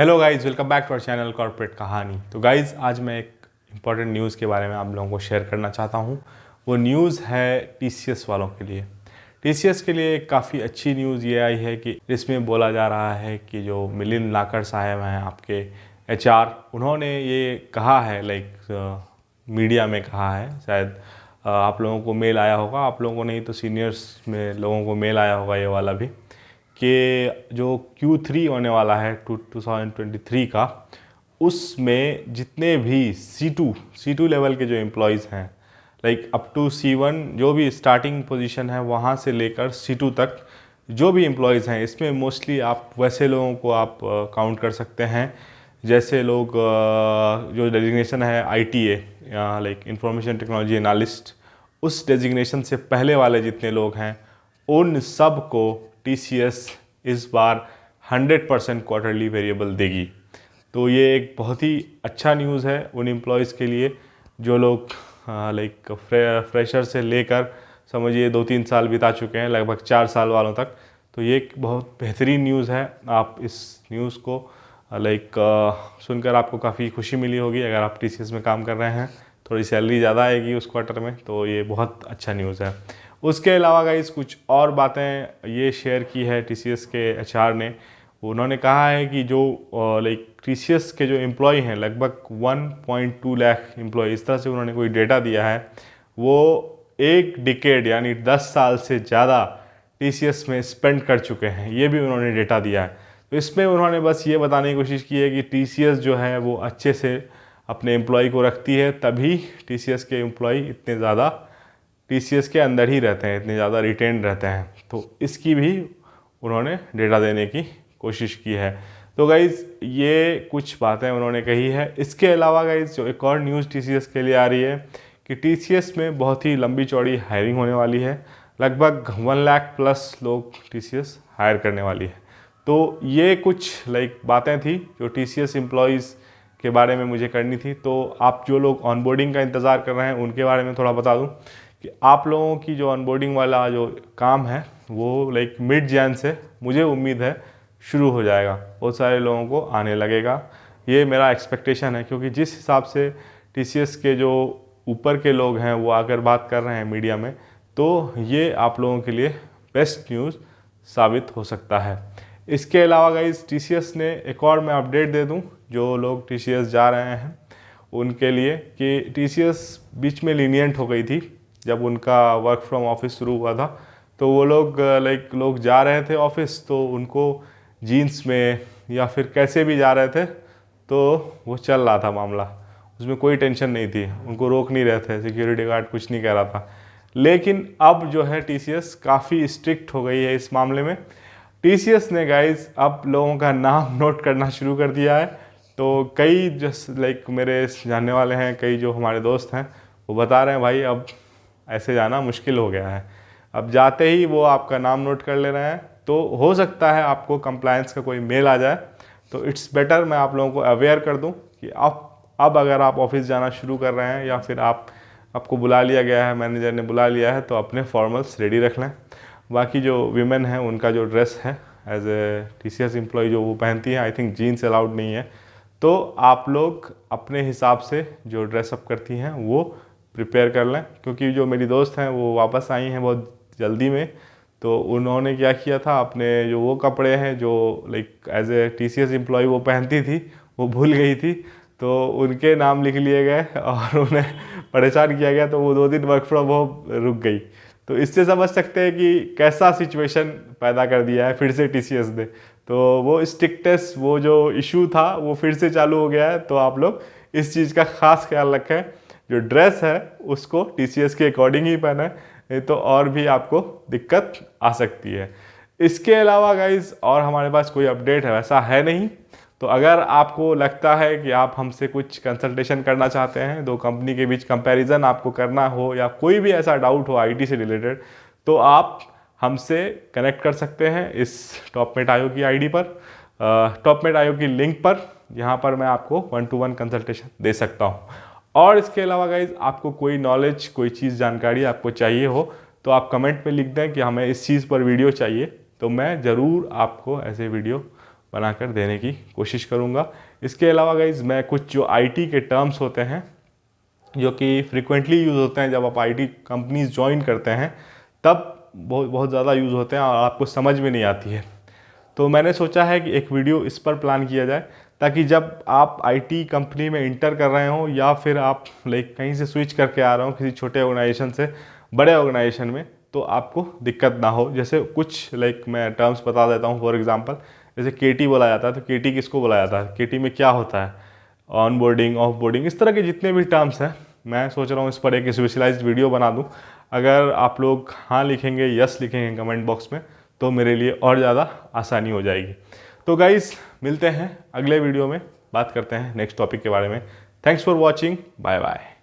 Hello guys, welcome back to our channel corporate कहानी। तो guys, आज मैं एक इम्पॉर्टेंट न्यूज़ के बारे में आप लोगों को शेयर करना चाहता हूँ। वो न्यूज़ है टीसीएस वालों के लिए। टीसीएस के लिए काफ़ी अच्छी न्यूज़ ये आई है कि इसमें बोला जा रहा है कि जो मिलिंद लाकर साहब हैं आपके एचआर, उन्होंने ये कहा है, मीडिया में कहा है, शायद आप लोगों को मेल आया होगा, आप लोगों को नहीं तो सीनियर्स में लोगों को मेल आया होगा ये वाला भी, कि जो Q3 होने वाला है 2023 का, उसमें जितने भी C2 लेवल के जो एम्प्लॉयज़ हैं, अप टू C1 जो भी स्टार्टिंग पोजीशन है वहाँ से लेकर C2 तक जो भी एम्प्लॉयज़ हैं, इसमें मोस्टली आप वैसे लोगों को आप काउंट कर सकते हैं जैसे लोग जो डेजिग्नेशन है ITA इंफॉर्मेशन टेक्नोलॉजी एनालिस्ट, उस डेजिग्नेशन से पहले वाले जितने लोग हैं उन सब को टीसीएस इस बार 100% क्वार्टरली वेरिएबल देगी। तो ये एक बहुत ही अच्छा न्यूज़ है उन एम्प्लॉयज़ के लिए जो लोग फ्रेशर से लेकर समझिए 2-3 साल बिता चुके हैं, लगभग 4 साल वालों तक। तो ये एक बहुत बेहतरीन न्यूज़ है। आप इस न्यूज़ को सुनकर आपको काफ़ी खुशी मिली होगी। अगर आप टीसीएस में काम कर रहे हैं, थोड़ी सैलरी ज़्यादा आएगी उस क्वार्टर में, तो ये बहुत अच्छा न्यूज़ है। उसके अलावा गाइस कुछ और बातें ये शेयर की है टीसीएस के एचआर ने। उन्होंने कहा है कि जो टीसीएस के जो एम्प्लॉय हैं, लगभग 1.2 लाख एम्प्लॉय, इस तरह से उन्होंने कोई डेटा दिया है, वो एक डिकेड यानी 10 साल से ज़्यादा टीसीएस में स्पेंड कर चुके हैं। ये भी उन्होंने डेटा दिया है। तो इसमें उन्होंने बस ये बताने की कोशिश की है कि टीसीएस जो है वो अच्छे से अपने एम्प्लॉय को रखती है, तभी टीसीएस के एम्प्लॉय इतने ज़्यादा टीसीएस के अंदर ही रहते हैं, इतने ज़्यादा रिटेन रहते हैं। तो इसकी भी उन्होंने डेटा देने की कोशिश की है। तो गाइज़, ये कुछ बातें उन्होंने कही है। इसके अलावा गाइज़, जो एक और न्यूज़ टीसीएस के लिए आ रही है कि टीसीएस में बहुत ही लंबी चौड़ी हायरिंग होने वाली है। लगभग 1 लाख प्लस लोग टीसीएस हायर करने वाली है। तो ये कुछ बातें थी जो टीसीएस एम्प्लॉयज़ के बारे में मुझे करनी थी। तो आप जो लोग ऑनबोर्डिंग का इंतज़ार कर रहे हैं उनके बारे में थोड़ा बता दूं कि आप लोगों की जो ऑनबोर्डिंग वाला जो काम है वो मिड जैन से मुझे उम्मीद है शुरू हो जाएगा। बहुत सारे लोगों को आने लगेगा, ये मेरा एक्सपेक्टेशन है, क्योंकि जिस हिसाब से टीसीएस के जो ऊपर के लोग हैं वो आकर बात कर रहे हैं मीडिया में, तो ये आप लोगों के लिए बेस्ट न्यूज़ साबित हो सकता है। इसके अलावा गाइस, टीसीएस ने एक और मैं अपडेट दे दूं जो लोग टीसीएस जा रहे हैं उनके लिए, कि टीसीएस बीच में लीनियंट हो गई थी जब उनका वर्क फ्रॉम ऑफिस शुरू हुआ था। तो वो लोग लोग जा रहे थे ऑफिस, तो उनको जीन्स में या फिर कैसे भी जा रहे थे, तो वो चल रहा था मामला, उसमें कोई टेंशन नहीं थी, उनको रोक नहीं रहे थे, सिक्योरिटी गार्ड कुछ नहीं कह रहा था। लेकिन अब जो है टीसीएस काफ़ी स्ट्रिक्ट हो गई है इस मामले में। टीसीएस ने गाइज अब लोगों का नाम नोट करना शुरू कर दिया है। तो कई मेरे जानने वाले हैं, कई जो हमारे दोस्त हैं, वो बता रहे हैं भाई अब ऐसे जाना मुश्किल हो गया है। अब जाते ही वो आपका नाम नोट कर ले रहे हैं। तो हो सकता है आपको कंप्लायंस का कोई मेल आ जाए, तो इट्स बेटर मैं आप लोगों को अवेयर कर दूं कि अब अगर आप ऑफिस जाना शुरू कर रहे हैं या फिर आपको बुला लिया गया है, मैनेजर ने बुला लिया है, तो अपने फॉर्मल्स रेडी रख लें। बाकी जो वीमेन हैं उनका जो ड्रेस है एज ए टीसीएस एम्प्लॉय जो वो पहनती हैं, आई थिंक जीन्स अलाउड नहीं है। तो आप लोग अपने हिसाब से जो ड्रेसअप करती हैं वो प्रिपेयर कर लें, क्योंकि जो मेरी दोस्त हैं वो वापस आई हैं बहुत जल्दी में। तो उन्होंने क्या किया था, अपने जो वो कपड़े हैं जो एज ए टीसीएस एम्प्लॉय वो पहनती थी, वो भूल गई थी, तो उनके नाम लिख लिए गए और उन्हें परेशान किया गया। तो वो 2 दिन वर्क फ्रॉम होम रुक गई। तो इससे समझ सकते हैं कि कैसा सिचुएशन पैदा कर दिया है फिर से टीसीएस ने। तो वो स्ट्रिक्टनेस, वो जो इशू था वो फिर से चालू हो गया है। तो आप लोग इस चीज़ का ख़ास ख्याल रखें, जो ड्रेस है उसको टीसीएस के अकॉर्डिंग ही पहने, नहीं तो और भी आपको दिक्कत आ सकती है। इसके अलावा गाइज और हमारे पास कोई अपडेट है वैसा है नहीं। तो अगर आपको लगता है कि आप हमसे कुछ कंसल्टेशन करना चाहते हैं, 2 कंपनी के बीच कंपैरिजन आपको करना हो, या कोई भी ऐसा डाउट हो आईटी से रिलेटेड, तो आप हमसे कनेक्ट कर सकते हैं इस टॉपमेट आईओ की आईडी पर, टॉपमेट आईओ की लिंक पर। यहाँ पर मैं आपको 1-to-1 कंसल्टेशन दे सकता हूँ। और इसके अलावा गाइज, आपको कोई नॉलेज, कोई चीज़, जानकारी आपको चाहिए हो, तो आप कमेंट में लिख दें कि हमें इस चीज़ पर वीडियो चाहिए, तो मैं ज़रूर आपको ऐसे वीडियो बनाकर देने की कोशिश करूँगा। इसके अलावा गाइज़ मैं कुछ जो आईटी के टर्म्स होते हैं जो कि फ्रिक्वेंटली यूज़ होते हैं जब आप आईटी कंपनीज ज्वाइन करते हैं, तब बहुत ज़्यादा यूज़ होते हैं और आपको समझ में नहीं आती है। तो मैंने सोचा है कि एक वीडियो इस पर प्लान किया जाए, ताकि जब आप आईटी कंपनी में इंटर कर रहे हो या फिर आप कहीं से स्विच करके आ रहे हो किसी छोटे ऑर्गेनाइजेशन से बड़े ऑर्गेनाइजेशन में, तो आपको दिक्कत ना हो। जैसे कुछ मैं टर्म्स बता देता हूँ। फॉर एग्जांपल जैसे केटी बोला जाता है, तो केटी किसको बोला जाता है, केटी में क्या होता है, ऑन बोर्डिंग, ऑफ बोर्डिंग, इस तरह के जितने भी टर्म्स हैं, मैं सोच रहा हूँ इस पर एक स्पेशलाइज्ड वीडियो बना दूँ। अगर आप लोग हाँ लिखेंगे, यस लिखेंगे कमेंट बॉक्स में, तो मेरे लिए और ज़्यादा आसानी हो जाएगी। तो गाइज़ मिलते हैं अगले वीडियो में, बात करते हैं नेक्स्ट टॉपिक के बारे में। Thanks for watching, bye bye.